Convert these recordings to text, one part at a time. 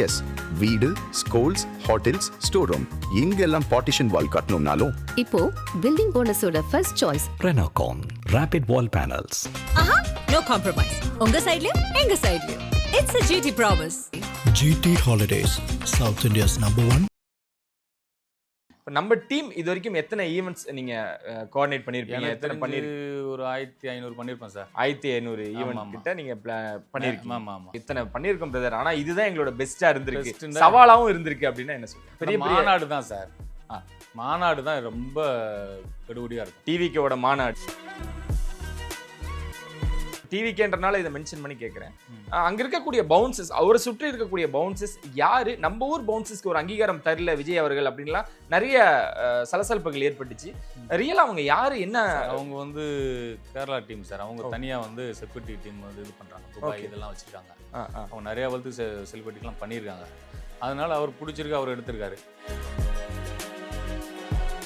S, வீடு, schools, hotels, store room இங்கெல்லாம் partition wall கட்டணும்னாலும் இப்போ பில்டிங் ஓனர்ஸோட first choice Renocon Rapid Wall Panels. ஆஹா, நோ காம்ப்ரமைஸ். உங்க சைடுலயும் எங்க சைடுலயும். It's a GT promise. GT Holidays, South India's #1. நம்ம டீம் இது வரைக்கும் எத்தனை ஈவெண்ட்ஸ் நீங்க கோஆர்டினேட் பண்ணிருப்பீங்க? எத்தனை ஒரு 1500 பண்ணிருப்பேன் சார். 1500 ஈவெண்ட் கிட்ட நீங்க பண்ணிருக்கீங்க. ஆமா ஆமா. இத்தனை பண்ணிருக்கோம் பிரதர். ஆனா இதுதான் எங்களோட பெஸ்டா இருந்திருக்கு. Best சவாலாவும் இருந்திருக்கு அப்படின்னா என்ன சொல்றீங்க? பெரிய மாநாடு தான் சார். மாநாடு தான் ரொம்ப கெடுபடியா இருக்கும். டிவிக்கோட மாநாடு. டிவிக்கேன்றனால இதை மென்ஷன் பண்ணி கேட்குறேன். அங்க இருக்கக்கூடிய பவுன்சஸ், அவரை சுற்றி இருக்கக்கூடிய பவுன்சஸ் யாரு நம்ம ஊர் பவுன்சஸ்க்கு ஒரு அங்கீகாரம் தரல விஜய் அவர்கள் அப்படின்லாம் நிறைய சலசலப்புகள் ஏற்பட்டுச்சு. ரியலா அவங்க யாரு என்ன? அவங்க வந்து கேரளா டீம் சார். அவங்க தனியா வந்து செக்யூரிட்டி டீம் வந்து இது பண்றாங்க. துபாய் இதெல்லாம் வச்சிருக்காங்க. அவங்க நிறைய வந்து செலிபிரிட்டிலாம் பண்ணியிருக்காங்க. அதனால அவர் பிடிச்சிருக்கு, அவர் எடுத்திருக்காரு.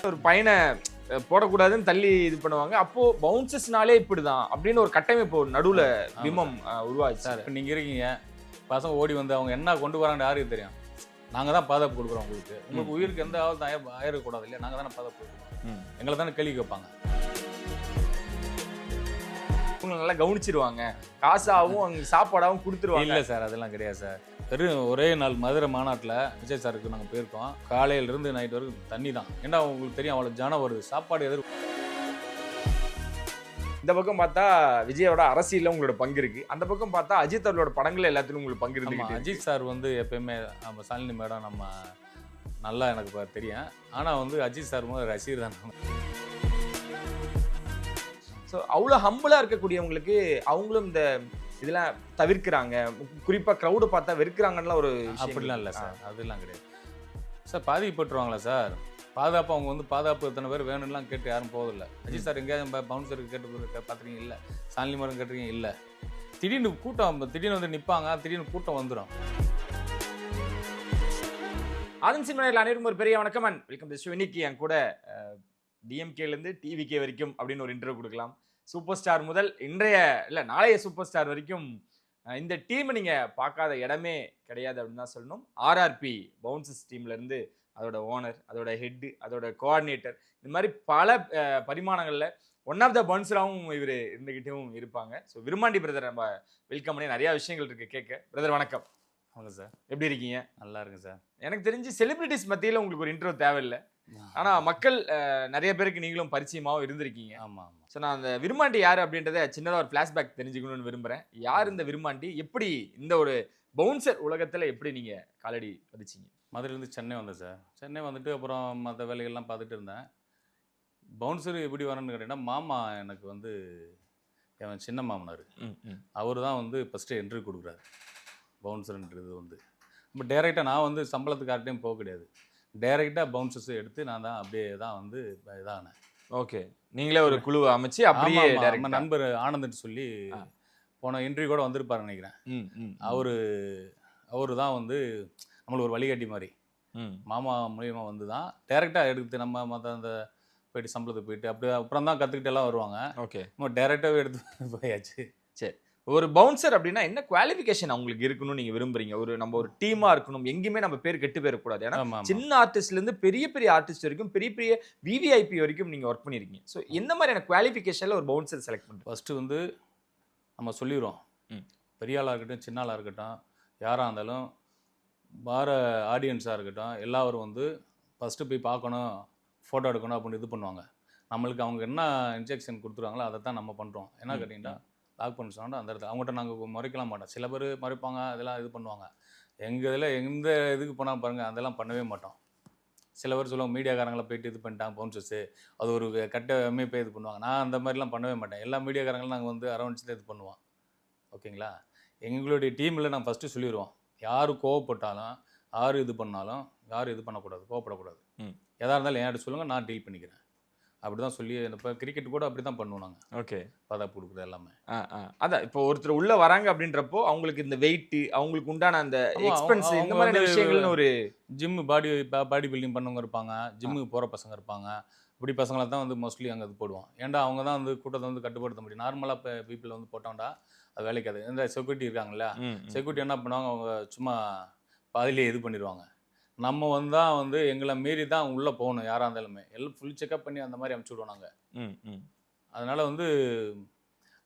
ஒரு பையனை போடக்கூடாதுன்னு தள்ளி இது பண்ணுவாங்க. அப்போ பவுன்சஸ்னாலே இப்படிதான் அப்படின்னு ஒரு கட்டமைப்பு நடுவுல பிம்பம் உருவாச்சு சார். இப்போ நீங்க இருக்கீங்க, பசங்க ஓடி வந்து அவங்க என்ன கொண்டு வராங்க யாருக்கு தெரியும்? நாங்க தான் பாதுகாப்பு கொடுக்குறோம். உங்களுக்கு உயிருக்கு எந்த ஆபத்து ஆயிடக்கூடாது இல்லையா? நாங்க தானே பாதுகாப்பு கொடுக்குறோம். எங்களை தானே கேள்வி கேட்பாங்க. நல்லா கவனிச்சிருவாங்க, காசாவும் அவங்க சாப்பாடாவும் கொடுத்துருவாங்க. இல்லை சார், அதெல்லாம் கிடையாது சார். ஒரே நாள் மதுரை மாநாட்டில் விஜய் சாருக்கு நாங்கள் போயிருக்கோம். காலையிலேருந்து நைட் வரைக்கும் தண்ணி தான். ஏன்னா உங்களுக்கு தெரியும் அவ்வளோ ஜனம் வருது, சாப்பாடு இந்த பக்கம் பார்த்தா விஜயோட அரசியல்ல உங்களோட பங்கு இருக்கு, அந்த பக்கம் பார்த்தா அஜித் அவர்களோட படங்கள் எல்லாத்துலயும் உங்களுக்கு பங்கு இருக்கு. அஜித் சார் வந்து எப்பயுமே நம்ம சாலினி மேடம் நம்ம நல்லா எனக்கு தெரியும். ஆனால் வந்து அஜித் சார் ரசிகர் தான். ஸோ அவ்வளோ ஹம்பிளா இருக்கக்கூடியவங்களுக்கு அவங்களும் இந்த இதெல்லாம் தவிர்க்கிறாங்க. குறிப்பா க்ரௌடு பார்த்தா வெறுக்கிறாங்கன்னு ஒரு அப்படிலாம் இல்லை சார். அதெல்லாம் கிடையாது சார். பாதிக்கப்பட்டுருவாங்களா சார்? பாதுகாப்பு அவங்க வந்து பாதுகாப்பு எத்தனை பேர் வேணும்லாம் கேட்டு யாரும் போவதில்லை. அஜித் சார் எங்கேயாவது பவுன்சருக்கு கேட்டு பார்த்துருக்கீங்க? இல்லை. சாலினி மேடம் கேட்டிருக்கீங்க? இல்லை. திடீர்னு கூட்டம் திடீர்னு வந்து நிற்பாங்க, திடீர்னு கூட்டம் வந்துடும். ஆதன் சினிமாவில் அனைவரும் ஒரு பெரிய வணக்கம் அண்ட் வெல்கம் டு ஷோ. இன்னைக்கு என் கூட டிஎம்கேலேருந்து டிவிகே வரைக்கும் அப்படின்னு ஒரு இன்டர்வியூ கொடுக்கலாம். சூப்பர் ஸ்டார் முதல் நாளைய சூப்பர் ஸ்டார் வரைக்கும் இந்த டீம் நீங்க பார்க்காத இடமே கிடையாது அப்படின்னு தான் சொல்லணும். ஆர்ஆர்பி பவுன்சஸ் டீம்ல இருந்து அதோட ஓனர், அதோட ஹெட், அதோட கோஆர்டினேட்டர், இந்த மாதிரி பல பரிமாணங்கள்ல ஒன் ஆஃப் த பவுன்சராகவும் இவர் இருந்துகிட்டும் இருப்பாங்க. ஸோ விருமாண்டி பிரதர் நம்ம வெல்கம் பண்ணி நிறைய விஷயங்கள் இருக்கு கேட்க. பிரதர் வணக்கம். ஆமாம் சார். எப்படி இருக்கீங்க? நல்லா இருக்கு சார். எனக்கு தெரிஞ்சு செலிபிரிட்டிஸ் மத்தியில் உங்களுக்கு ஒரு இன்ட்ரோ தேவையில்லை. ஆனா மக்கள் நிறைய பேருக்கு நீங்களும் பரிச்சயமாவும் இருந்திருக்கீங்க. ஆமா ஆமா. ஸோ நான் அந்த விருமாண்டி யாரு அப்படின்றத சின்னதாக ஒரு ஃபிளாஷ்பேக் தெரிஞ்சுக்கணும்னு விரும்புறேன். யார் இந்த விருமாண்டி? எப்படி இந்த ஒரு பவுன்சர் உலகத்துல எப்படி நீங்க காலடி பதிச்சிங்க? மதுரையிலேருந்து சென்னை வந்தேன் சார். சென்னை வந்துட்டு அப்புறம் மற்ற வேலைகள்லாம் பார்த்துட்டு இருந்தேன். பவுன்சர் எப்படி வரணும்னு கேட்டீங்கன்னா, மாமா எனக்கு வந்து என் சின்ன மாமனார், அவர் தான் வந்து ஃபஸ்ட்டு என்ட்ரி கொடுக்குறாரு பவுன்சர்ன்றது வந்து. இப்போ டைரெக்டாக நான் வந்து சம்பளத்துக்கார்ட்டையும் போக கிடையாது. டைரெக்டாக பவுன்சர்ஸ் எடுத்து நான் தான் அப்படியே தான் வந்து இதானேன். ஓகே, நீங்களே ஒரு குழுவை அமைச்சு அப்படியே நம்ம நண்பர் ஆனந்த்னு சொல்லி போன இன்டர்வியூ கூட வந்திருப்பாரு நினைக்கிறேன். அவரு தான் வந்து நம்மளுக்கு ஒரு வழிகாட்டி மாதிரி. மாமா மூலியமாக வந்து தான் டைரெக்டாக எடுத்து நம்ம மற்ற அந்த போயிட்டு சம்பளத்துக்கு போயிட்டு அப்படியே அப்புறம் தான் கற்றுக்கிட்டு எல்லாம் வருவாங்க. ஓகே, நம்ம டைரெக்டாகவே எடுத்து போயாச்சு. சரி, ஒரு பவுன்சர் அப்படின்னா என்ன குவாலிஃபிகேஷன் அவங்களுக்கு இருக்கணும்னு நீங்க விரும்புறீங்க? நம்ம ஒரு டீமா இருக்கணும், எங்கேயுமே நம்ம பேர் கெட்டு போயிடக்கூடாது. ஏன்னா சின்ன ஆர்டிஸ்ட்ல இருந்து பெரிய பெரிய ஆர்டிஸ்ட் வரைக்கும், பெரிய பெரிய விவிஐபி வரைக்கும் நீங்க ஒர்க் பண்ணிருக்கீங்க. ஸோ எந்த மாதிரியான குவாலிஃபிகேஷன்ல ஒரு பவுன்சர் செலக்ட் பண்ணுறோம்? ஃபர்ஸ்ட் வந்து நம்ம சொல்லிடுவோம், பெரிய ஆளாக இருக்கட்டும் சின்ன ஆளாக இருக்கட்டும் யாராக இருந்தாலும், வார ஆடியன்ஸாக இருக்கட்டும் எல்லாரும் வந்து ஃபஸ்ட்டு போய் பார்க்கணும், ஃபோட்டோ எடுக்கணும் அப்படின்னு இது பண்ணுவாங்க. நம்மளுக்கு அவங்க என்ன இன்ஜெக்ஷன் கொடுத்துருவாங்களோ அதை தான் நம்ம பண்ணுறோம். என்ன கேட்டிங்கன்னா, லாக் பண்ண சொன்னால் அந்த இடத்துல அவங்ககிட்ட நாங்கள் மறைக்கலாம் மாட்டோம். சில பேர் மறைப்பாங்க, அதெல்லாம் இது பண்ணுவாங்க. எங்கள் இதில் எந்த இதுக்கு போனால் பாருங்கள், அதெல்லாம் பண்ணவே மாட்டோம். சில பேர் சொல்லுவாங்க மீடியாக்காரங்களை போயிட்டு இது பண்ணிட்டாங்க பவுன்சர்ஸு, அது ஒரு கட்ட அமைப்பே இது பண்ணுவாங்க. நான் அந்த மாதிரிலாம் பண்ணவே மாட்டேன். எல்லா மீடியாக்காரங்களும் நாங்கள் வந்து அரவணைச்சு தான் இது பண்ணுவோம். ஓகேங்களா? எங்களுடைய டீமில் நாங்கள் ஃபஸ்ட்டு சொல்லிடுவோம், யார் கோவப்பட்டாலும், யார் இது பண்ணாலும், யாரும் இது பண்ணக்கூடாது, கோவப்படக்கூடாது. எதாக இருந்தாலும் என்கிட்ட சொல்லுங்கள், நான் டீல் பண்ணிக்கிறேன். அப்படி தான் சொல்லி இப்போ கிரிக்கெட் கூட அப்படி தான் பண்ணுவோம் நாங்கள். ஓகே, பாதுகாப்பு கொடுக்குறது எல்லாமே. அதான் இப்போ ஒருத்தர் உள்ள வராங்க அப்படின்றப்போ அவங்களுக்கு இந்த வெயிட், அவங்களுக்கு உண்டான அந்த எக்ஸ்பென்ஸ், இந்த மாதிரி விஷயங்கள்னு ஒரு பாடி பில்டிங் பண்ணவங்க இருப்பாங்க, ஜிம்முக்கு போகிற பசங்க இருப்பாங்க. இப்படி பசங்களை தான் வந்து மோஸ்ட்லி அங்கே இது போடுவோம். ஏன்டா அவங்க தான் வந்து கூட்டத்தை வந்து கட்டுப்படுத்த முடியும். நார்மலாக இப்போ பீப்புள் வந்து போட்டோம்டா அது வேலைக்காது. இந்த செக்யூரிட்டி இருக்காங்கல்ல, செக்யூரிட்டி என்ன பண்ணுவாங்க, அவங்க சும்மா பாதியிலே இது பண்ணிடுவாங்க. நம்ம வந்தால் வந்து எங்களை மீறி தான் உள்ளே போகணும். யாராக இருந்தாலுமே எல்லாம் ஃபுல் செக்அப் பண்ணி அந்த மாதிரி அனுப்பிச்சி விடுவோம் நாங்கள். ம் ம் அதனால் வந்து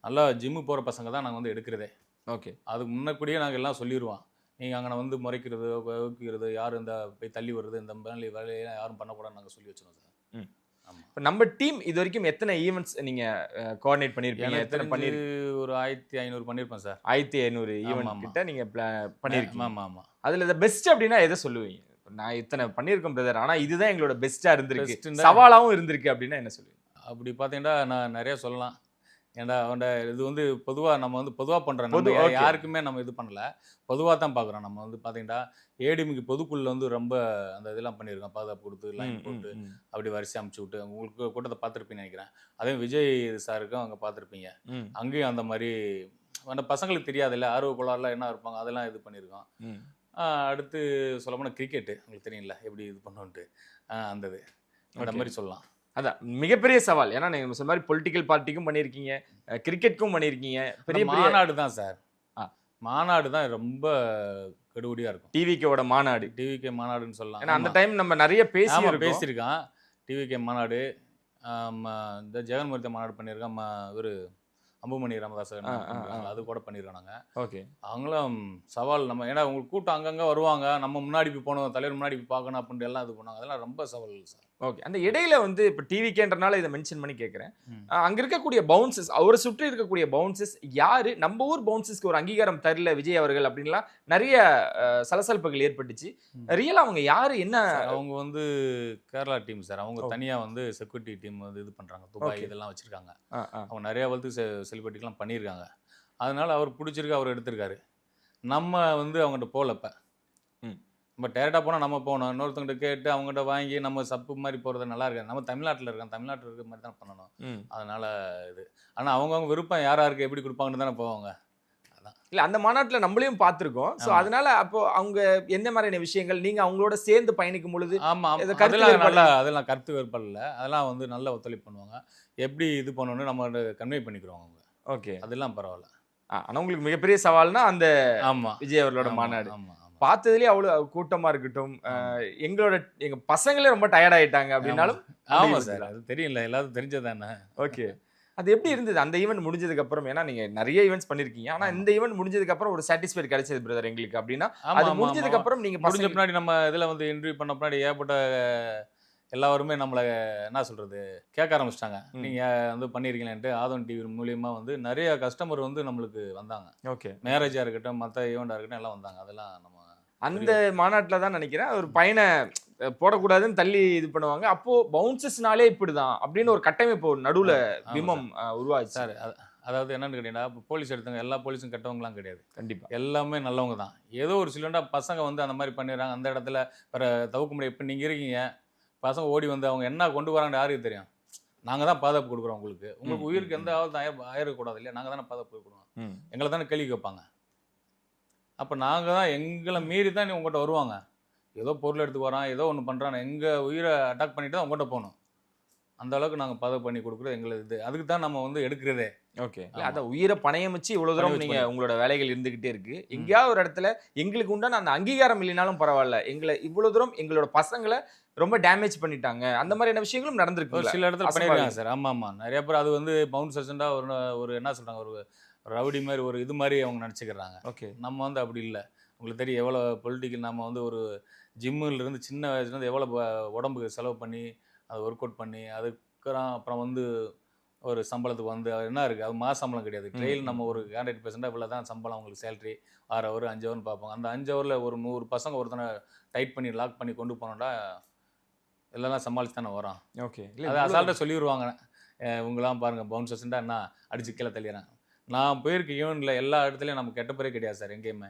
நல்லா ஜிம்மு போகிற பசங்க தான் நாங்கள் வந்து எடுக்கிறதே. ஓகே. அதுக்கு முன்னக்கூடியே நாங்கள் எல்லாம் சொல்லிடுவோம். நீங்கள் அங்கே வந்து முறைக்கிறது வகுக்கிறது யார் இந்த போய் தள்ளி வருது இந்த மாதிரி வேலையெல்லாம் யாரும் பண்ணக்கூடாதுன்னு நாங்கள் சொல்லி வச்சிருவோம் சார். ம். ஆமாம். இப்போ நம்ம டீம் இது வரைக்கும் எத்தனை ஈவெண்ட்ஸ் நீங்கள் கோஆர்டினேட் பண்ணியிருப்பீங்க? எனக்கு எத்தனை தெரிஞ்சு ஒரு 1500 பண்ணியிருப்பேன் சார். 1500 ஈவெண்ட் ஆமா. கிட்ட நீங்கள் பண்ணியிருக்கீங்க. ஆமாம் ஆமாம். அதில் இந்த பெஸ்ட் அப்படின்னா எதை சொல்லுவீங்க? நான் இத்தனை பண்ணியிருக்கேன் பிரதர், ஆனால் இதுதான் எங்களோட பெஸ்ட்டாக இருந்திருக்கு, Best-ன்னா- சவாலாகவும் இருந்திருக்கு அப்படின்னா என்ன சொல்லுவீங்க? அப்படி பார்த்தீங்கன்னா நான் நிறைய சொல்லலாம். ஏன்டா அவன்ட இது வந்து பொதுவாக நம்ம வந்து பொதுவாக பண்ணுறோம். நம்ம okay. யாருக்குமே நம்ம இது பண்ணல. பொதுவாக தான் பார்க்குறோம். நம்ம வந்து பார்த்தீங்கன்னா ஏடிஎம்க்கு பொதுக்குள்ள வந்து ரொம்ப அந்த இதெல்லாம் பண்ணியிருக்கோம். பாதுகாப்பு கொடுத்து லைன் போட்டு அப்படி வரிசை அமுச்சு விட்டு உங்களுக்கு கூட்டத்தை பார்த்துருப்பீங்கன்னு நினைக்கிறேன். அதே விஜய் சாருக்கும் அங்கே பார்த்துருப்பீங்க. அங்கேயும் அந்த மாதிரி அந்த பசங்களுக்கு தெரியாதுல்ல, ஆர்வ கோளாறுலாம் என்ன இருப்பாங்க அதெல்லாம் இது பண்ணியிருக்கோம். அடுத்து சொல்லப்போனால் கிரிக்கெட்டு உங்களுக்கு தெரியும்ல எப்படி இது பண்ணோன்ட்டு அந்த இது அந்த மாதிரி சொல்லலாம். அதான் மிகப்பெரிய சவால். ஏன்னா நீங்கள் சொன்ன மாதிரி பொலிட்டிக்கல் பார்ட்டிக்கும் பண்ணியிருக்கீங்க, கிரிக்கெட்டுக்கும் பண்ணியிருக்கீங்க. பெரிய மாநாடு தான் சார். மாநாடு தான் ரொம்ப கெடுபடியாக இருக்கும். டிவிக்கோட மாநாடு, டிவிகே மாநாடுன்னு சொல்லலாம். ஏன்னா அந்த டைம் நம்ம நிறைய பேசியிருக்கான். டிவிகே மாநாடு, இந்த ஜெகன்மூர்த்தி மாநாடு பண்ணியிருக்கோம். இவர் அம்புமணி ராமதாஸ் அது கூட பண்ணியிருக்கோம் நாங்கள். ஓகே. அவங்களும் சவால் நம்ம ஏன்னா உங்களுக்கு கூட்டம் அங்கங்கே வருவாங்க, நம்ம முன்னாடி போய் போகணும், தலைவர் முன்னாடி போய் பார்க்கணும் அப்படின்ட்டு எல்லாம் இது பண்ணுவாங்க. அதெல்லாம் ரொம்ப சவால் சார். ஓகே. அந்த இடையில வந்து இப்போ டிவிக்கேன்றனால இதை மென்ஷன் பண்ணி கேட்குறேன். அங்கே இருக்கக்கூடிய பவுன்சஸ், அவரை சுற்றி இருக்கக்கூடிய பவுன்சஸ் யாரு நம்ம ஊர் பவுன்சஸ்க்கு ஒரு அங்கீகாரம் தரல விஜய் அவர்கள் அப்படின்லாம் நிறைய சலசலப்புகள் ஏற்பட்டுச்சு. ரியலாக அவங்க யாரு என்ன? அவங்க வந்து கேரளா டீம் சார். அவங்க தனியாக வந்து செக்யூரிட்டி டீம் வந்து இது பண்ணுறாங்க. துபாய் இதெல்லாம் வச்சுருக்காங்க. அவங்க நிறையா வந்து செலிபிரிட்டிக்கெலாம் பண்ணியிருக்காங்க. அதனால அவர் பிடிச்சிருக்கு, அவர் எடுத்திருக்காரு. நம்ம வந்து அவங்ககிட்ட போகலப்ப நம்ம டேரெக்டாக போனால் நம்ம போகணும். இன்னொருத்தவங்கிட்ட கேட்டு அவங்ககிட்ட வாங்கி நம்ம சப்பு மாதிரி போகிறது நல்லா இருக்காது. நம்ம தமிழ்நாட்டில் இருக்கோம், தமிழ்நாட்டில் இருக்கிற மாதிரி தான் பண்ணணும். அதனால் இது ஆனால் அவங்கவுங்க விருப்பம் யாராருக்கு எப்படி கொடுப்பாங்கன்னு தானே போவாங்க. அதான் இல்லை, அந்த மாநாட்டில் நம்மளையும் பார்த்துருக்கோம். ஸோ அதனால அப்போ அவங்க என்ன மாதிரியான விஷயங்கள் நீங்கள் அவங்களோட சேர்ந்து பயணிக்கும் பொழுது? ஆமாம், அதெல்லாம் கருத்து வேறுபாடு இல்லை. அதெல்லாம் வந்து நல்ல ஒத்துழைப்பு பண்ணுவாங்க. எப்படி இது பண்ணணும்னு நம்ம கன்வே பண்ணிக்கிறோம் அவங்க. ஓகே, அதெல்லாம் பரவாயில்ல. ஆனால் உங்களுக்கு மிகப்பெரிய சவால்னா அந்த ஆமாம் விஜய் அவர்களோட மாநாடு. ஆமாம், பார்த்ததுலேயே அவ்வளோ கூட்டமாக இருக்கட்டும். எங்கள் பசங்களே ரொம்ப டயர்ட் ஆகிட்டாங்க அப்படின்னாலும். ஆமாம் சார், அது தெரியல, எல்லாரும் தெரிஞ்சதானே. ஓகே. அது எப்படி இருந்தது அந்த ஈவெண்ட் முடிஞ்சதுக்கு அப்புறம்? ஏன்னா நீங்க நிறைய ஈவெண்ட்ஸ் பண்ணிருக்கீங்க, ஆனா இந்த ஈவெண்ட் முடிஞ்சதுக்கு அப்புறம் ஒரு சாட்டிஸ்ஃபைட் கிடைச்சது பிரதர் எங்களுக்கு அப்படின்னா அது முடிஞ்சதுக்கு அப்புறம் நீங்க முடிஞ்ச பின்னாடி நம்ம இதுல வந்து இன்டர்வியூ பண்ண பின்னாடி ஏற்பட்ட எல்லாருமே நம்மளை என்ன சொல்றது கேட்க ஆரம்பிச்சிட்டாங்க. நீங்க வந்து பண்ணிருக்கீங்கன்ட்டு ஆதவன் டிவி மூலியமா வந்து நிறைய கஸ்டமர் வந்து நம்மளுக்கு வந்தாங்க. ஓகே, மேரேஜா இருக்கட்டும், மற்ற ஈவெண்டா இருக்கட்டும் எல்லாம் வந்தாங்க. அதெல்லாம் நம்ம அந்த மாநாட்டில் தான் நினைக்கிறேன் ஒரு பையனை போடக்கூடாதுன்னு தள்ளி இது பண்ணுவாங்க. அப்போ பவுன்சஸ்னாலே இப்படிதான் அப்படின்னு ஒரு கட்டமைப்பு நடுவுல பிம்பம் உருவாச்சு சார். அதாவது என்னன்னு கேட்டீங்கன்னா, இப்போ போலீஸ் எடுத்தவங்க எல்லா போலீஸும் கெட்டவங்களாம் கிடையாது. கண்டிப்பா எல்லாமே நல்லவங்க தான். ஏதோ ஒரு சிலண்டா பசங்க வந்து அந்த மாதிரி பண்ணிடுறாங்க. அந்த இடத்துல வேற தவிர்க்க முடியாது. இப்போ நீங்க இருக்கீங்க, பசங்க ஓடி வந்து அவங்க என்ன கொண்டு வராங்கன்னு யாருக்கு தெரியும்? நாங்கள் தான் பாதுகாப்பு கொடுக்குறோம். உங்களுக்கு உயிருக்கு எந்த ஆபத்து ஆயிடக்கூடாது இல்லையா? நாங்கள் தானே பாதுகாப்பு கொடுக்குறோம். எங்களை தானே கேள்வி கேட்பாங்க. அப்போ நாங்கள் தான் எங்களை மீறி தான் நீ உங்கள்கிட்ட வருவாங்க. ஏதோ பொருள் எடுத்து வரான், ஏதோ ஒன்று பண்ணுறான், எங்கள் உயிரை அட்டாக் பண்ணிட்டு தான் உங்கள்கிட்ட போகணும். அந்த அளவுக்கு நாங்கள் பாதுகாப்பு பண்ணி கொடுக்குறது எங்களுக்கு இது. அதுக்கு தான் நம்ம வந்து எடுக்கிறதே. ஓகே, அதான் உயிரை பணயம் வச்சு இவ்வளோ தூரம் நீங்கள் உங்களோட வேலைகள் இருந்துக்கிட்டே இருக்கு. எங்கேயாவது ஒரு இடத்துல எங்களுக்கு உண்டான அந்த அங்கீகாரம் இல்லைனாலும் பரவாயில்ல, எங்களை இவ்வளோ தூரம் எங்களோட பசங்களை ரொம்ப டேமேஜ் பண்ணிட்டாங்க, அந்த மாதிரியான விஷயங்களும் நடந்திருக்கு. ஒரு சில இடத்துல பண்ணிருக்காங்க சார். ஆமாம், நிறைய பேர் அது வந்து பவுன்சர்ஸாக ஒரு என்ன சொல்கிறாங்க, ஒரு ரவுடி மாதிரி ஒரு இது மாதிரி அவங்க நினச்சிக்கிறாங்க. ஓகே, நம்ம வந்து அப்படி இல்லை. உங்களுக்கு தெரியும் எவ்வளோ பொலிட்டிக்கல். நம்ம வந்து ஒரு ஜிம்மிலேருந்து சின்ன வயசுலேருந்து எவ்வளோ உடம்புக்கு செலவு பண்ணி அதை ஒர்க் அவுட் பண்ணி அப்புறம் வந்து ஒரு சம்பளத்துக்கு வந்து என்ன இருக்குது, அது மாத சம்பளம் கிடையாது. ட்ரெயில் நம்ம ஒரு 100% இவ்வளோ தான் சம்பளம். அவங்களுக்கு சேலரி 6 ஹவர் 5 ஹவர்னு பார்ப்பாங்க. அந்த 5 ஹவரில் ஒரு 100 பசங்க ஒருத்தனை டைட் பண்ணி லாக் பண்ணி கொண்டு போனோம்னா எல்லாம் சமாளிச்சு தானே வரோம். ஓகே, அதை அசால்ட்டாக சொல்லிடுவாங்க. இவங்களாம் பாருங்கள் பவுன்சர்ஸ்ண்டா என்ன அடிச்சு கீழே தள்ளிடுறாங்க. நான் போயிருக்க ஈவெண்ட்டில் எல்லா இடத்துலையும் நம்ம கெட்ட பேரே கிடையாது சார் எங்கேயுமே.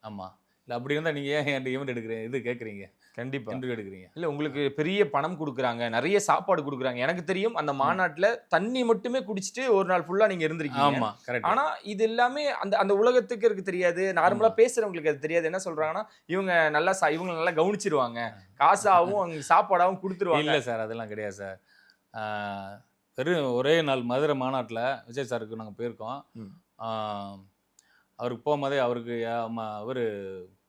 ஆமாம், இல்லை அப்படி இருந்தால் நீங்கள் ஏன் என் ஈவெண்ட் எடுக்கிறீங்க, இது கேட்குறீங்க? கண்டிப்பாக இன்டர்வியூ எடுக்கிறீங்க. இல்லை, உங்களுக்கு பெரிய பணம் கொடுக்குறாங்க, நிறைய சாப்பாடு கொடுக்குறாங்க. எனக்கு தெரியும் அந்த மாநாட்டில் தண்ணி மட்டுமே குடிச்சிட்டு ஒரு நாள் ஃபுல்லாக நீங்கள் இருந்திருக்கீங்க. ஆமாம், கரெக்ட். ஆனால் இது எல்லாமே அந்த உலகத்துக்கு இருக்கு தெரியாது, நார்மலாக பேசுகிறவங்களுக்கு அது தெரியாது. என்ன சொல்கிறாங்கன்னா இவங்க நல்லா கவனிச்சிருவாங்க, காசாகவும் அங்கே சாப்பாடாகவும் கொடுத்துருவாங்க. இல்லை சார், அதெல்லாம் கிடையாது சார். வெறும் ஒரே நாள் மதுரை மாநாட்டில் விஜய் சாருக்கு நாங்கள் போயிருக்கோம். அவருக்கு போகும்போதே அவருக்கு அவர்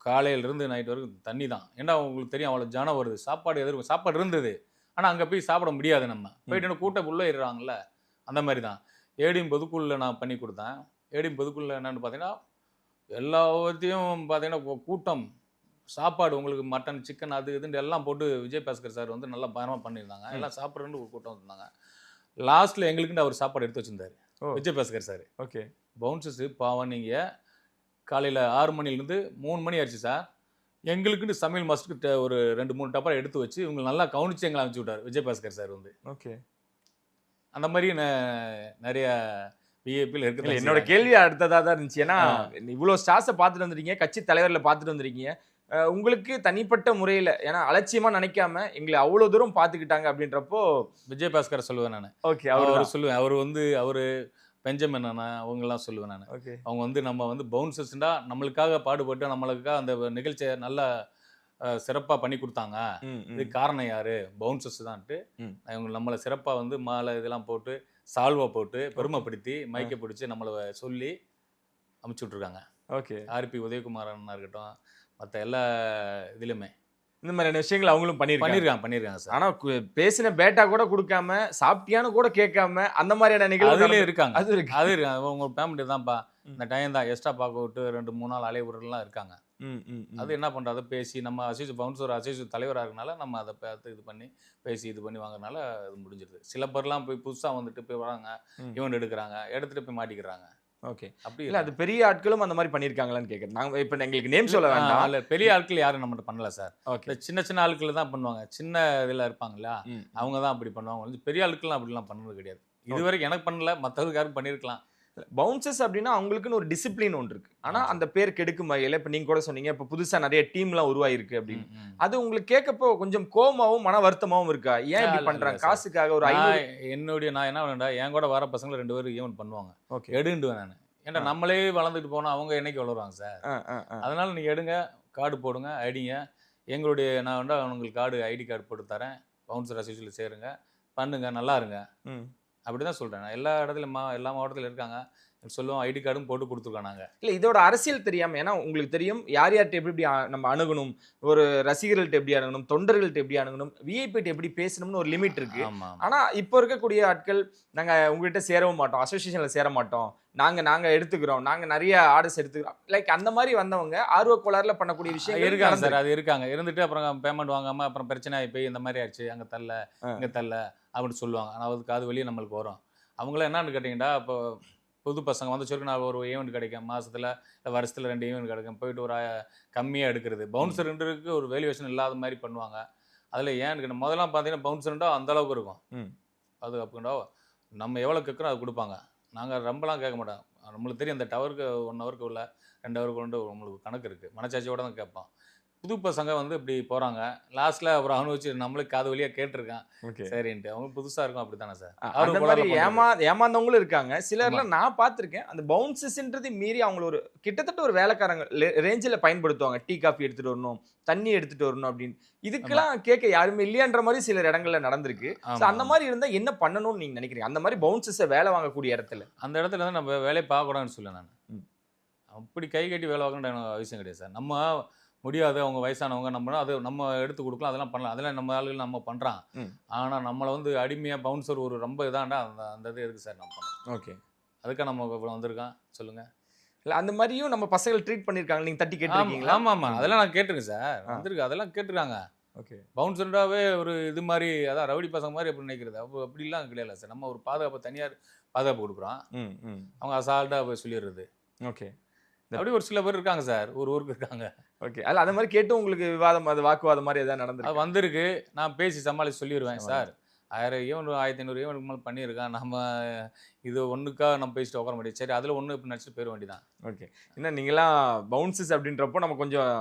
காலையிலேருந்து நைட் வரைக்கும் தண்ணி தான். ஏன்னா உங்களுக்கு தெரியும் அவ்வளோ ஜனம் வருது, சாப்பாடு இருந்தது, ஆனால் அங்கே போய் சாப்பிட முடியாது. நம்ம போயிட்டு கூட்டம் உள்ளே ஏறுறாங்கல்ல, அந்த மாதிரி தான். ஏடிஎம் பொதுக்குழுல நான் பண்ணி கொடுத்தேன். ஏடிஎம் பொதுக்குழுல என்னென்னு பார்த்தீங்கன்னா எல்லாத்தையும் பார்த்தீங்கன்னா கூட்டம், சாப்பாடு உங்களுக்கு மட்டன் சிக்கன் அது இதுன்னு எல்லாம் போட்டு விஜய் பாஸ்கர் சார் வந்து நல்லா பயணமாக பண்ணியிருந்தாங்க. எல்லாம் சாப்பிட்றேன்னு ஒரு கூட்டம் வந்தாங்க. லாஸ்ட்டில் எங்களுக்குன்னு அவர் சாப்பாடு எடுத்து வச்சுருந்தாரு விஜய் பாஸ்கர் சார். ஓகே. பவுன்சர்ஸு பாவம், நீங்கள் காலையில் 6 மணிலேருந்து 3 மணி ஆயிடுச்சு சார். எங்களுக்குன்னு சமையல் மாஸ்டருக்கு ஒரு 2-3 டப்பா எடுத்து வச்சு இவங்க நல்லா கவனிச்சு எங்களை அனுப்பிச்சி விட்டார் விஜய் பாஸ்கர் சார் வந்து. ஓகே. அந்த மாதிரி நிறைய விஐபியில் இருக்குது. என்னோட கேள்வி அடுத்ததாக தான் இருந்துச்சு. ஏன்னா இவ்வளோ ஸ்டார்ஸை பார்த்துட்டு வந்துருக்கீங்க, கட்சி தலைவரில் பார்த்துட்டு வந்துருக்கீங்க, உங்களுக்கு தனிப்பட்ட முறையில் ஏன்னா அலட்சியமாக நினைக்காம எங்களை அவ்வளோ தூரம் பார்த்துக்கிட்டாங்க அப்படின்றப்போ விஜய் பாஸ்கர் சொல்லுவேன் நான். ஓகே. அவர் சொல்லுவேன், அவர் பெஞ்சமின் அண்ணா அவங்கெல்லாம் சொல்லுவேன் நான். ஓகே. அவங்க வந்து நம்ம வந்து பவுன்சர்ஸ்டா நம்மளுக்காக பாடுபட்டு நம்மளுக்காக அந்த நிகழ்ச்சியை நல்லா சிறப்பாக பண்ணி கொடுத்தாங்க. இது காரணம் யாரு? பவுன்சர்ஸ் தான்ட்டு இவங்க நம்மளை சிறப்பாக வந்து மாலை இதெல்லாம் போட்டு சால்வா போட்டு பெருமைப்படுத்தி மைக்கை பிடிச்சி நம்மளை சொல்லி அமுச்சு விட்ருக்காங்க. ஓகே. ஆர்பி உதயகுமார் அண்ணா இருக்கட்டும், மற்ற எல்லா இதுலையுமே இந்த மாதிரியான விஷயங்கள் அவங்களும் பண்ணியிருக்காங்க சார். ஆனால் பேசின பேட்டா கூட கொடுக்காம, சாப்பிட்டியான்னு கூட கேட்காம, அந்த மாதிரியான நிகழ்வு இருக்காங்க. அது இருக்காங்க. உங்க பேமெண்ட் தான்ப்பா, இந்த டைம் தான் எக்ஸ்ட்ரா பார்க்க விட்டு 2-3 நாள் அலைவுறலாம் இருக்காங்க. அது என்ன பண்ணுறது, பேசி நம்ம அசோசியேஷன் தலைவராக இருக்கனால நம்ம அதை பார்த்து இது பண்ணி பேசி இது பண்ணி வாங்குறதுனால அது முடிஞ்சிருது. சில பேர்லாம் போய் புதுசாக வந்துட்டு போய் வராங்க, ஈவெண்ட் எடுக்கிறாங்க, எடுத்துகிட்டு போய் மாட்டிக்கிறாங்க. ஓகே. அப்படி இல்லை, அது பெரிய ஆட்களும் அந்த மாதிரி பண்ணியிருக்காங்களான்னு கேட்குறேன். நாங்கள் இப்போ எங்களுக்கு நேம் சொல்ல வேண்டாம். இல்லை, பெரிய ஆட்கள் யாரும் நம்மகிட்ட பண்ணல சார். ஓகே. சின்ன ஆட்கள் தான் பண்ணுவாங்க. சின்ன இதில் இருப்பாங்களா, அவங்க தான் அப்படி பண்ணுவாங்க. பெரிய ஆட்கள்லாம் அப்படிலாம் பண்ணது கிடையாது. இது வரைக்கும் எனக்கு பண்ணல, மற்றவருக்கு யாரும் பண்ணியிருக்கலாம். பவுன்சர்ஸ் அப்படின்னா அவங்களுக்குன்னு ஒரு டிசிப்ளின் ஒன்று இருக்கு. ஆனால் அந்த பேர் கெடுக்கும் வகையில் இப்போ நீங்கள் கூட சொன்னீங்க, இப்போ புதுசாக நிறைய டீம்லாம் உருவாயிருக்கு அப்படின்னு. அது உங்களுக்கு கேட்கப்போ கொஞ்சம் கோபமாகவும் மன வருத்தமாகவும் இருக்கா? ஏன் இப்படி பண்ணுறாங்க? காசுக்காக ஒரு நான் என்ன பண்ணா, என் கூட வர பசங்களை 2 பேரும் ஈவெண்ட் பண்ணுவாங்க. ஓகே. எடுண்டுவேன் நான். ஏன்னா நம்மளே வளர்ந்துட்டு போனால் அவங்க என்னைக்கு வளருவாங்க சார். அதனால நீங்கள் எடுங்க, கார்டு போடுங்க, ஐடிங்க. எங்களுடைய நான் வந்து உங்களுக்கு ஐடி கார்டு போட்டு தரேன், பவுன்சர் அசோசியேஷனில் சேருங்க, பண்ணுங்க, நல்லா இருங்க. அப்படி தான் சொல்கிறேன். நான் எல்லா இடத்துலையும் எல்லா மாவட்டத்தில் இருக்காங்க சொல்லுவோம், ஐடி கார்டும் போட்டு கொடுத்துருக்கோம் நாங்கள். இல்லை, இதோட அரசியல் தெரியாமல், ஏன்னா உங்களுக்கு தெரியும் யார்கிட்ட எப்படி நம்ம அணுகணும், ஒரு ரசிகர்கள்ட்ட எப்படி அணுகணும், தொண்டர்கள்ட்ட எப்படி அணுகணும், விஐபிட்ட எப்படி பேசணும்னு ஒரு லிமிட் இருக்கு. ஆனால் இப்போ இருக்கக்கூடிய ஆட்கள் நாங்கள் உங்கள்கிட்ட சேரவும் மாட்டோம், அசோசியேஷனில் சேர மாட்டோம், நாங்கள் எடுத்துக்கிறோம், நாங்கள் நிறைய ஆர்டர்ஸ் எடுத்துக்கிறோம், லைக் அந்த மாதிரி வந்தவங்க ஆர்வ கோளாறுல பண்ணக்கூடிய விஷயம் இருக்காங்க சார். அது இருக்காங்க. இருந்துட்டு அப்புறம் பேமெண்ட் வாங்காமல் அப்புறம் பிரச்சனை ஆகி போய் இந்த மாதிரி ஆயிடுச்சு, அங்கே தரல இங்கே தரல அப்படின்னு சொல்லுவாங்க. ஆனால் அதுக்கு அது வெளியே நம்மளுக்கு வரும். அவங்களாம் என்னன்னு கேட்டிங்கன்னா, இப்போ புது பசங்க வந்து சொல்லி நான் ஒரு ஈவெண்ட் கிடைக்கும், மாதத்தில் இல்லை வருஷத்தில் 2 ஈவெண்ட் கிடைக்கும், போயிட்டு ஒரு கம்மியாக எடுக்கிறது. பவுன்சர்ன்றதுக்கு ஒரு வேல்யூவேஷன் இல்லாத மாதிரி பண்ணுவாங்க. அதில் ஏன்னு கேட்டால் முதல்லாம் பார்த்தீங்கன்னா பவுன்சர்ண்டா அந்தளவுக்கு இருக்கும். அது அப்படின்னா நம்ம எவ்வளோ கேட்குறோம் அது கொடுப்பாங்க. நாங்கள் ரொம்பலாம் கேட்க மாட்டோம். நம்மளுக்கு தெரியும் அந்த டவருக்கு 1 ஹவருக்கு உள்ள 2 ஹவருக்கு கொண்டு நம்மளுக்கு கணக்கு இருக்குது, மனச்சாட்சியோடு தான் கேட்போம். புது பசங்க வந்து இப்படி போகிறாங்க, லாஸ்ட்டில் அப்புறம் அனுபவிச்சு நம்மளுக்கு காது வழியாக கேட்டிருக்கான் சரின்ட்டு. அவங்க புதுசாக இருக்கும். அப்படி தானே சார். அந்த மாதிரி ஏமாந்தவங்களும் இருக்காங்க. சிலர்லாம் நான் பார்த்துருக்கேன், அந்த பவுன்சஸ்ன்றது மீறி அவங்கள ஒரு கிட்டத்தட்ட ஒரு வேலைக்காரங்க ரேஞ்சில் பயன்படுத்துவாங்க. டீ காஃபி எடுத்துகிட்டு வரணும், தண்ணி எடுத்துகிட்டு வரணும் அப்படின்னு. இதுக்கெல்லாம் கேட்க யாருமே இல்லையான்ற மாதிரி சில இடங்கள்ல நடந்திருக்கு. அந்த மாதிரி இருந்தால் என்ன பண்ணணும்னு நீங்கள் நினைக்கிறீங்க? அந்த மாதிரி பவுன்சஸை வேலை வாங்கக்கூடிய இடத்துல அந்த இடத்துல வந்து நம்ம வேலையை பார்க்கக்கூடாதுன்னு சொல்ல நான். அப்படி கை கட்டி வேலை வாங்கணுன்ற அவசியம் கிடையாது சார். நம்ம முடியாது, அவங்க வயசானவங்க, நம்ம அது நம்ம எடுத்து கொடுக்கலாம், அதெல்லாம் பண்ணலாம், அதெல்லாம் நம்ம ஆளுகள் நம்ம பண்ணுறான். ஆனால் நம்மளை வந்து அடிமையாக பவுன்சர் ஒரு ரொம்ப இதாண்டா அந்த இது எதுக்கு சார் நம்ம பண்ணோம்? ஓகே. அதுக்காக நம்ம இவ்வளோ வந்திருக்கான் சொல்லுங்கள். இல்லை, அந்த மாதிரியும் நம்ம பசங்களை ட்ரீட் பண்ணியிருக்காங்க, நீங்கள் தட்டி கேட்டிருக்கீங்களா? ஆமாம், அதெல்லாம் நான் கேட்டிருக்கேன் சார். வந்திருக்கு, அதெல்லாம் கேட்டிருக்காங்க. ஓகே. பவுன்சர்டாவே ஒரு இது மாதிரி, அதான் ரவுடி பசங்க மாதிரி எப்படி நினைக்கிறது, அப்படிலாம் கிடையாது சார். நம்ம ஒரு பாதுகாப்பு, தனியார் பாதுகாப்பு கொடுக்குறோம், அவங்க அசால்ட்டாக போய் சொல்லிடுறது. ஓகே. அப்படி ஒரு சில பேர் இருக்காங்க சார், ஒரு ஊருக்கு இருக்காங்க. ஓகே. அதில் அந்த மாதிரி கேட்டு உங்களுக்கு விவாதம், அது வாக்குவாதம் மாதிரி எதாவது நடந்துருக்கு? வந்திருக்கு. நான் பேசி சமாளித்து சொல்லிடுவேன் சார். 1000 ஈவெண்ட் 1500 ஈவெண்ட் மேலே பண்ணியிருக்கான். நம்ம இது ஒன்றுக்காக நம்ம பேசிட்டு உட்கார முடியாது. சரி, அதில் ஒன்று இப்போ நடிச்சுட்டு போயிட வேண்டியதான். ஓகே. என்ன நீங்களாம் பவுன்சஸ் அப்படின்றப்போ நம்ம கொஞ்சம்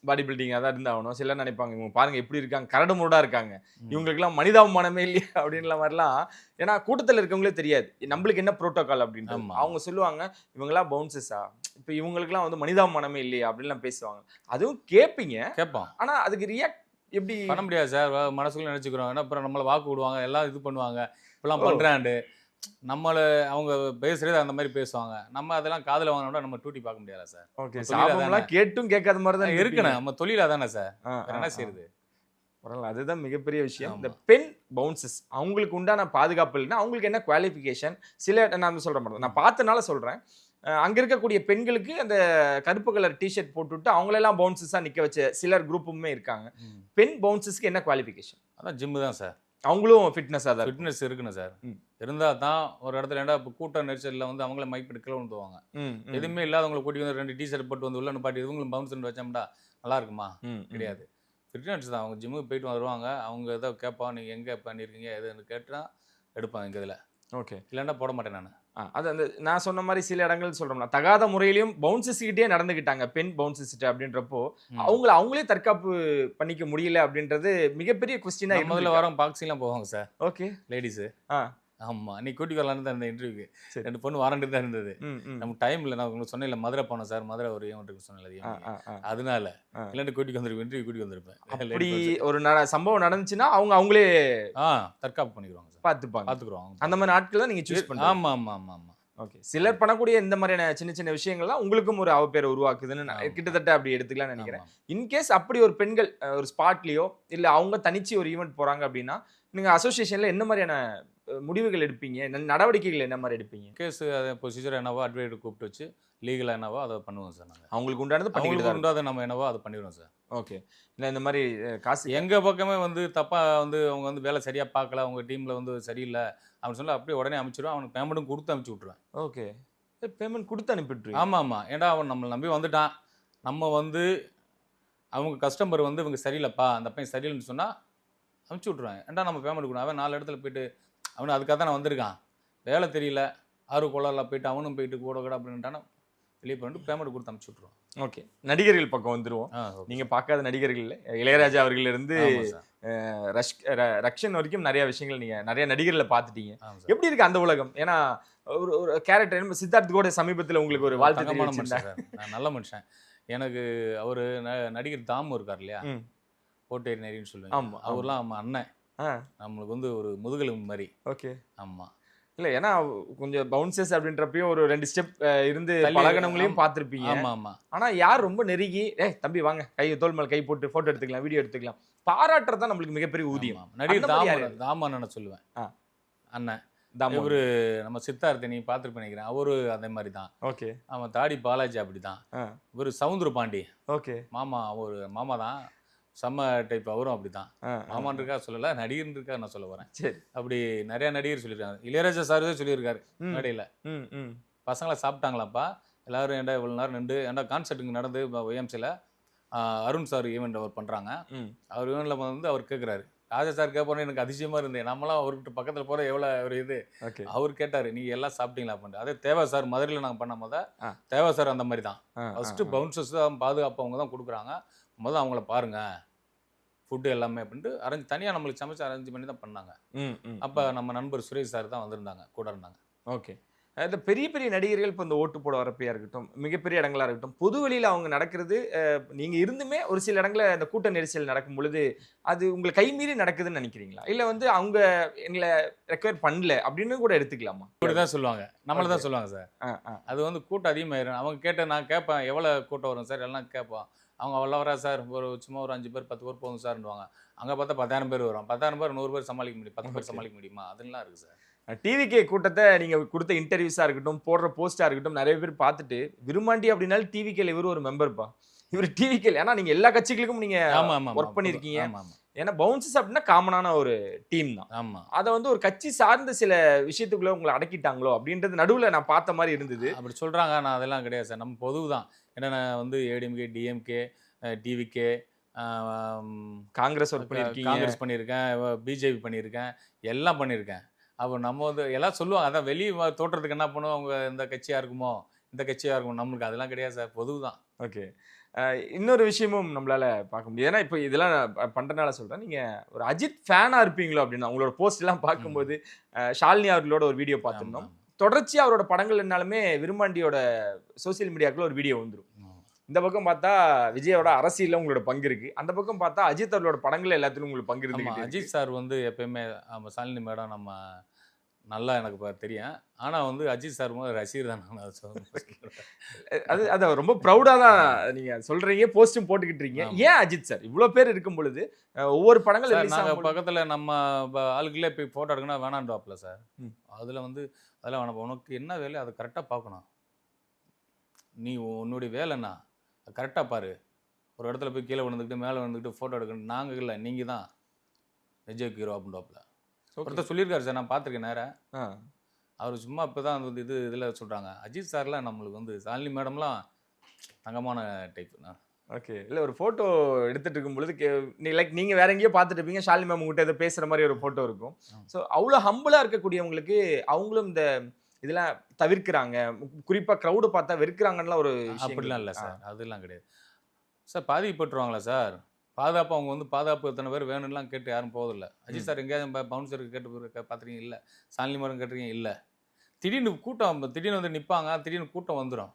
பாடி பில்டிங்காக தான் இருந்தாகணும். சிலர் நினைப்பாங்க, இவங்க பாருங்கள் எப்படி இருக்காங்க, கரடு முரடாக இருக்காங்க, இவங்களுக்குலாம் மனிதாபிமானமே இல்லையா அப்படின்ற மாதிரிலாம். ஏன்னா கூட்டத்தில் இருக்கவங்களே தெரியாது நம்மளுக்கு என்ன ப்ரோட்டோக்கால் அப்படின்ட்டு. அவங்க சொல்லுவாங்க, இவங்களாம் பவுன்சஸா, இப்போ இவங்களுக்குலாம் வந்து மனிதாபிமானமே இல்லையா அப்படின்லாம் பேசுவாங்க. அதுவும் கேட்போம். ஆனால் அதுக்கு ரியாக்ட் எப்படி பண்ண முடியாது சார். மனசுக்குள்ள நினச்சிக்கிறோம். ஏன்னா அப்புறம் நம்மளை வாக்கு விடுவாங்க, எல்லாம் இது பண்ணுவாங்க, இப்பெல்லாம் பண்ணுறாண்டு நம்மளை அவங்க பேசுறது அந்த மாதிரி பேசுவாங்க. நம்ம அதெல்லாம் காதுல வாங்கினோம்னா நம்ம டூட்டி பார்க்க முடியாதா சார்? ஓகே, தொழிலா சாபம்லாம் தானே. கேட்டும் கேட்காத மாதிரி தான் இருக்கணும். நம்ம தொழிலா தானே சார், வேற என்ன செய்யுது? செய்யுது? பரவாயில்ல, அதுதான் மிகப்பெரிய விஷயம். ஆமா. இந்த பெண் பவுன்சஸ் அவங்களுக்கு உண்டான பாதுகாப்பு இல்லைன்னா அவங்களுக்கு என்ன குவாலிஃபிகேஷன்? சில நான் சொல்ற மாதிரி நான் பார்த்தனால சொல்றேன். அங்க இருக்கக்கூடிய பெண்களுக்கு அந்த கருப்பு கலர் டிஷர்ட் போட்டுவிட்டு அவங்களெல்லாம் பவுன்சஸா நிக்க வச்ச சிலர் குரூப்புமே இருக்காங்க. பெண் பவுன்சஸ்க்கு என்ன குவாலிஃபிகேஷன்? அதான் ஜிம்மு தான் சார். அவங்களும் ஃபிட்னஸா தான் ஃபிட்னஸ் இருக்கணும் சார். ம். இருந்தா தான் ஒரு இடத்துல ஏன்டா இப்போ கூட்ட நெரிசலில் வந்து அவங்கள மைக் போட்டு கீழே விழுந்துவாங்க. இருக்கணும். எதுவுமே இல்லாதவங்களை கூட்டி வந்து 2 டிஷர்ட் போட்டு வந்து உள்ள நிப்பாட்டி இவங்களும் பவுன்ஸ் வச்சோம்டா நல்லா இருக்குமா? கிடையாது. ஃபிட்னஸ் தான். அவங்க ஜிம்முக்கு போயிட்டு வருவாங்க. அவங்க ஏதோ கேட்பான், நீங்கள் எங்கே பண்ணியிருக்கீங்க எதுன்னு கேட்டால் எடுப்பாங்க எங்கள் இதில். ஓகே. இல்லைன்னா போட மாட்டேன் நான். அது அந்த நான் சொன்ன மாதிரி சில இடங்கள் சொல்றோம்னா தகாத முறையிலையும் பவுன்சஸ் கிட்டே நடந்துக்கிட்டாங்க பெண் பவுன்சஸ் அப்படின்றப்போ அவங்களே தற்காப்பு பண்ணிக்க முடியல அப்படின்றது மிகப்பெரிய கொஸ்டினா முதல்ல வாரம் பாக்ஸிங்லாம் போவாங்க சார். ஓகே. லேடிஸு. ஆ. ஆமா, நீ கூட்டி வரலான்னு தான் இருந்த இன்டர்வியூக்கு. சரி. 2 பொண்ணு வாரண்டு தான் இருந்தது. ம். நமக்கு டைம் இல்லை. நான் உங்களுக்கு சொன்னேன் மதுரை போனோம் சார். மதுரை ஒரு ஈவெண்ட் இருக்கு சொன்னேன். அதனால இல்லைன்னு கூட்டிட்டு வந்துருப்பேன். இன்டர்வியூ கூட்டி வந்திருப்பேன். அப்படி ஒரு சம்பவம் நடந்துச்சுன்னா அவங்களே தற்காப்பு பண்ணிடுவாங்க சார். பார்த்துக்குருவாங்க. அந்த மாதிரி ஆட்கள் தான் நீங்க சூஸ் பண்ணுங்க. ஆமா ஆமா ஆமா ஆமா. ஓகே. சிலர் பண்ணக்கூடிய இந்த மாதிரியான சின்ன சின்ன விஷயங்கள்லாம் உங்களுக்கும் ஒரு அவப்பேரை உருவாக்குதுன்னு கிட்டத்தட்ட அப்படி எடுத்துக்கலாம்னு நினைக்கிறேன். இன்கேஸ் அப்படி ஒரு பெண்கள் ஒரு ஸ்பாட்லயோ இல்ல அவங்க தனிச்சு ஒரு ஈவெண்ட் போறாங்க அப்படின்னா நீங்க அசோசியேஷன்ல என்ன மாதிரியான முடிவுகள் எடுப்பீங்க? நடவடிக்கைகள் என்ன மாதிரி எடுப்பீங்க? கேஸ் ப்ரொசீஜர் என்னவோ அட்வொகேட் கூப்பிட்டு வச்சு லீகலாக என்னவோ அதை பண்ணுவோம் சார். நாங்கள் அவங்களுக்கு உண்டானது அவங்களுக்கு உண்டாத நம்ம என்னவோ அதை பண்ணிடுவோம் சார். ஓகே. இல்லை இந்த மாதிரி காசு எங்கள் பக்கமே வந்து தப்பாக வந்து அவங்க வந்து வேலை சரியாக பார்க்கல, அவங்க டீமில் வந்து சரியில்லை அப்படின்னு சொல்லி அப்படியே உடனே அனுப்பிச்சிடுவோம். அவனுக்கு பேமெண்ட்டும் கொடுத்து அனுப்பிச்சி விட்ருவேன். ஓகே. பேமெண்ட் கொடுத்து அனுப்பிட்டுருவேன். ஆமாம் ஆமாம். ஏன்டா அவன் நம்மளை நம்பி வந்துட்டான். நம்ம வந்து அவங்க கஸ்டமர் வந்து இவங்க சரியில்லைப்பா அந்த பையன் சரியில்லைன்னு சொன்னால் அனுப்பிச்சி விட்ருவாங்க. ஏன்டா நம்ம பேமெண்ட் கொடுக்கணும். அவன் 4 இடத்துல போயிட்டு அவனு அதுக்காக தான் வந்திருக்கான். வேலை தெரியல கொள்ளலாம் போயிட்டு அவனும் போயிட்டு கூட அப்படின்ட்டானா வெளியே பண்ணிட்டு பேமெண்ட் கொடுத்து அனுப்பிச்சி விட்ருவோம். ஓகே. நடிகர்கள் பக்கம் வந்துருவோம். நீங்க பார்க்காத நடிகர்கள் இல்லை. இளையராஜா அவர்கள் இருந்து ரக்ஷன் வரைக்கும் நிறைய விஷயங்கள் நீங்க நிறைய நடிகர்களை பார்த்துட்டீங்க. எப்படி இருக்கு அந்த உலகம்? ஏன்னா ஒரு கேரக்டர் சித்தார்த் கூட சமீபத்தில் உங்களுக்கு ஒரு வாழ்த்து மனுஷன். நல்ல மனுஷன். எனக்கு அவர் நடிகர் தாமு இருக்கார் இல்லையா, கோட்டேரி நெறின்னு சொல்லுவேன். அவர்லாம் நம்ம அண்ணன். நம்மளுக்கு வந்து ஒரு முதுகெலும்பு மாதிரி. ஓகே. ஆமா. இல்ல ஏன்னா கொஞ்சம் பவுன்சஸ் அப்படின்றப்பயும் ஒரு 2 ஸ்டெப் இருந்து பழகினவங்களையும் பார்த்துருப்பீங்க. ஆமா ஆமா. ஆனா யார் ரொம்ப நெருங்கி தம்பி வாங்க தோல் மேல கை போட்டு போட்டோ எடுத்துக்கலாம் வீடியோ எடுத்துக்கலாம் பாராட்டுறதுதான் நம்மளுக்கு மிகப்பெரிய ஊதியம். நடிகர் தாமன்னு சொல்லுவேன். அண்ணன் இவரு நம்ம சித்தார்த்த நீ பார்த்துட்டு நினைக்கிறேன். அவரு அதே மாதிரி தான். ஓகே. அவன் தாடி பாலாஜி அப்படிதான். இவரு சவுந்தர பாண்டி. ஓகே. மாமா ஒரு மாமா தான். செம்ம டைப். அவரும் அப்படிதான். மாமான் இருக்கா சொல்லல, நடிகர் இருக்கா நான் சொல்ல வரேன். சரி. அப்படி நிறைய நடிகர் சொல்லியிருக்காங்க. இளையராஜா சார் சொல்லியிருக்காரு மேடையில. பசங்களை சாப்பிட்டாங்களாப்பா எல்லாரும். ஏன்டா இவ்வளவு நேரம் நின்று ஏன்டா கான்சர்ட்டுக்கு நடந்து OMCல அருண் சார் ஈவெண்ட் அவர் பண்றாங்க. அவர் ஈவெண்ட்ல வந்து அவர் கேட்கிறாரு. ராஜா சார் கேட்போன்னு எனக்கு அதிசயமா இருந்தேன். நம்மளாம் அவர்கிட்ட பக்கத்துல போற எவ்வளவு ஒரு இது. அவர் கேட்டாரு நீங்க எல்லாம் சாப்பிட்டீங்களா அப்படின்னு. அதே தேவா சார் மதுரையில நாங்க பண்ண போத தேவா சார் அந்த மாதிரி தான். ஃபர்ஸ்ட் பவுன்சர்ஸ் தான் பாதுகாப்பு அவங்க தான் கொடுக்குறாங்க. முதல்ல அவங்கள பாருங்க ஃபுட்டு எல்லாமே அப்படின்ட்டு தனியாக நம்மளுக்கு சமைச்சு அரேஞ்ச் பண்ணி தான் பண்ணாங்க. அப்போ நம்ம நண்பர் சுரேஷ் சார் தான் வந்திருந்தாங்க, கூட இருந்தாங்க. ஓகே. இந்த பெரிய பெரிய நடிகர்கள் இப்போ இந்த ஓட்டு போட வரப்பையா இருக்கட்டும், மிகப்பெரிய இடங்களா இருக்கட்டும், பொது வழியில் அவங்க நடக்கிறது நீங்க இருந்துமே ஒரு சில இடங்களில் இந்த கூட்ட நெரிசல் நடக்கும் பொழுது அது உங்களுக்கு கைமீறி நடக்குதுன்னு நினைக்கிறீங்களா? இல்லை வந்து அவங்க எங்களை ரெக்வயர் பண்ணல அப்படின்னு கூட எடுத்துக்கலாமா? இப்படிதான் சொல்லுவாங்க, நம்மள தான் சொல்லுவாங்க சார். அது வந்து கூட்டம் அதிகமாயிரும். அவங்க கேட்ட நான் கேட்பேன் எவ்வளோ கூட்டம் வரும் சார் எல்லாம் கேட்போம். அவங்க அவ்வளோ வரா சார், சும்மா ஒரு 5 பேர் 10 பேர் போகும் சார்ன்னுவாங்க. அங்கே பார்த்தா 10,000 பேர் வரும். 10,000 பேர் 100 பேர் சமாளிக்க முடியும், 10 பேர் சமாளிக்க முடியுமா? அதெல்லாம் இருக்குது சார். டிவிகே கூட்டத்தை நீங்க கொடுத்த இன்டர்வியூஸா இருக்கட்டும், போடுற போஸ்டா இருக்கட்டும், நிறைய பேர் பார்த்துட்டு விரும்மாண்டி அப்படின்னாலும் டிவிகேல இவர் ஒரு மெம்பர்ப்பா, இவர் டிவிகே. ஏன்னா நீங்க எல்லா கட்சிகளுக்கும் நீங்க ஒர்க் பண்ணிருக்கீங்க. ஏன்னா பவுன்சஸ் அப்படின்னா காமனான ஒரு டீம் தான். ஆமா. அதை வந்து ஒரு கட்சி சார்ந்த சில விஷயத்துக்குள்ள உங்களை அடக்கிட்டாங்களோ அப்படின்றது நடுவில் நான் பார்த்த மாதிரி இருந்தது. அப்படி சொல்றாங்க. நான் அதெல்லாம் கிடையாது சார். நம்ம பொதுவு தான். ஏன்னா நான் வந்து ADMK, DMK, TVK, Congress work பண்ணியிருக்கீங்க. காங்கிரஸ் பண்ணியிருக்கேன், பிஜேபி பண்ணியிருக்கேன், எல்லாம் பண்ணியிருக்கேன். அப்போ நம்ம வந்து எல்லாம் சொல்லுவாங்க, அதான் வெளியே தோற்றத்துக்கு என்ன பண்ணுவோம், அவங்க இந்த கட்சியாக இருக்குமோ இந்த கட்சியாக இருக்கும். நம்மளுக்கு அதெல்லாம் கிடையாது சார், பொதுவு தான். ஓகே. இன்னொரு விஷயமும் நம்மளால பார்க்க முடியாது. ஏன்னா இப்போ இதெல்லாம் பண்ணுறதுனால சொல்கிறேன், நீங்கள் ஒரு அஜித் ஃபேனாக இருப்பீங்களோ அப்படின்னு உங்களோட போஸ்ட் எல்லாம் பார்க்கும்போது ஷாலினி அவர்களோட ஒரு வீடியோ பார்த்துருந்தோம். தொடர்ச்சியாக அவரோட படங்கள் என்னாலுமே விரும்மாண்டியோட சோசியல் மீடியாக்குள்ள ஒரு வீடியோ வந்துடும். இந்த பக்கம் பார்த்தா விஜயோட அரசியலில் உங்களோட பங்கு இருக்கு, அந்த பக்கம் பார்த்தா அஜித் அவர்களோட படங்கள் எல்லாத்துலையும் உங்களுக்கு பங்கு இருக்கு. அஜித் சார் வந்து எப்பயுமே ஷாலினி மேடம் நம்ம நல்லா எனக்கு தெரியும். ஆனா வந்து அஜித் சார் ரசிகர் தான் நான் சொல்றேன். அது ரொம்ப ப்ரௌடா தான் நீங்க சொல்றீங்க, போஸ்டும் போட்டுக்கிட்டு இருக்கீங்க. ஆமா. ஏன் அஜித் சார் இவ்வளவு பேர் இருக்கும் பொழுது ஒவ்வொரு படங்கள் சார் ரிலீஸ் நாங்க ஆகும் பக்கத்துல நம்ம ஆளுங்களே போய் ஃபோட்டோ எடுக்கணும் வேணான்றாப்ல சார். ம். அதுல வந்து அதெல்லாம் வேணாம். உனக்கு என்ன வேலையோ அதை கரெக்டா பார்க்கணும். நீ உன்னுடைய வேலை என்ன? கரெக்டா பாரு. ஒரு இடத்துல போய் கீழே விழுந்துக்கிட்டு மேலே விழுந்துக்கிட்டு ஃபோட்டோ எடுக்கணும். நாங்க இல்லை, நீங்க தான் விஜய் ஹீரோ அப்படின்றாப்ல. ஒருத்தர் சொல்லியிருக்காரு சார், நான் பார்த்துருக்கேன் நேரம். அவர் சும்மா இப்போ தான் வந்து இதில் சொல்கிறாங்க. அஜித் சார்லாம் நம்மளுக்கு வந்து சாலினி மேடம்லாம் தங்கமான டைப். ஓகே. இல்ல ஒரு போட்டோ எடுத்துட்டு இருக்கும் பொழுது நீங்க வேற எங்கேயோ பார்த்துட்டு இருப்பீங்க, ஷாலினி மேம் கிட்ட ஏதோ பேசுற மாதிரி ஒரு போட்டோ இருக்கும். ஸோ அவ்வளோ ஹம்பிளா இருக்கக்கூடியவங்களுக்கு அவங்களும் இந்த இதெல்லாம் தவிர்க்கிறாங்க, குறிப்பா க்ரௌடு பார்த்தா வெறுக்கிறாங்கன்னு ஒரு அப்படிலாம் இல்லை சார், அதெல்லாம் கிடையாது சார். பாதிக்கப்பட்டுருவாங்களா சார்? பாதுகாப்பு அவங்க வந்து பாதுகாப்பு எத்தனை பேர் வேணும்லாம் கேட்டு யாரும் போவதில்லை. அஜித் சார் எங்கேயாவது பவுன்சருக்கு கேட்டு பார்த்துருக்கீங்க? இல்லை. சாலினி மேடம் கேட்டிருக்கீங்க? இல்லை. திடீர்னு கூட்டம் திடீர்னு வந்து நிற்பாங்க, திடீர்னு கூட்டம் வந்துடும்.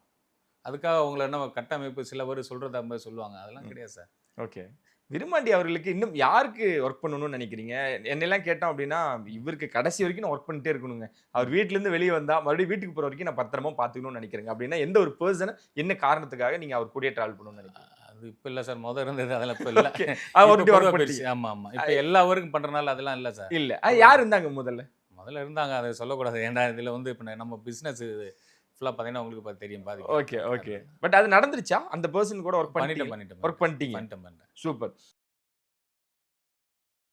அதுக்காக அவங்கள என்ன கட்டமைப்பு சில பேர் சொல்கிறத மாதிரி சொல்லுவாங்க, அதெல்லாம் கிடையாது சார். ஓகே. விருமாண்டி அவர்களுக்கு இன்னும் யாருக்கு ஒர்க் பண்ணணும்னு நினைக்கிறீங்க? என்னெல்லாம் கேட்டோம் அப்படின்னா, இவருக்கு கடைசி வரைக்கும் நான் ஒர்க் பண்ணிட்டே இருக்கணுங்க, அவர் வீட்டிலேருந்து வெளியே வந்தா மறுபடியும் வீட்டுக்கு போகிற வரைக்கும் நான் பத்திரமா பார்த்துக்கணும்னு நினைக்கிறேங்க அப்படின்னா எந்த ஒரு பர்சனை என்ன காரணத்துக்காக நீங்கள் அவர் கூடயே ட்ராவல் பண்ணணும்னு நினைக்கிறீங்க? அது இப்போ இல்லை சார், முதல் இருந்தது அதெல்லாம் இப்போ இல்லை. ஆமாம் ஆமாம், இப்போ எல்லா ஒர்க்கும் பண்ணுறனால அதெல்லாம் இல்லை சார். இல்லை, யார் இருந்தாங்க முதல்ல இருந்தாங்க, அதை சொல்லக்கூடாது. ஏன்டா இதில் வந்து இப்போ நம்ம பிஸ்னஸ் ஃபுல்லாக பார்த்தீங்கன்னா உங்களுக்கு தெரியும் பாதி. ஓகே. பட் அது நடந்துருச்சா? அந்த பர்சன் கூட ஒர்க் பண்ணிட்டேன். பண்ணிட்டேன். சூப்பர்.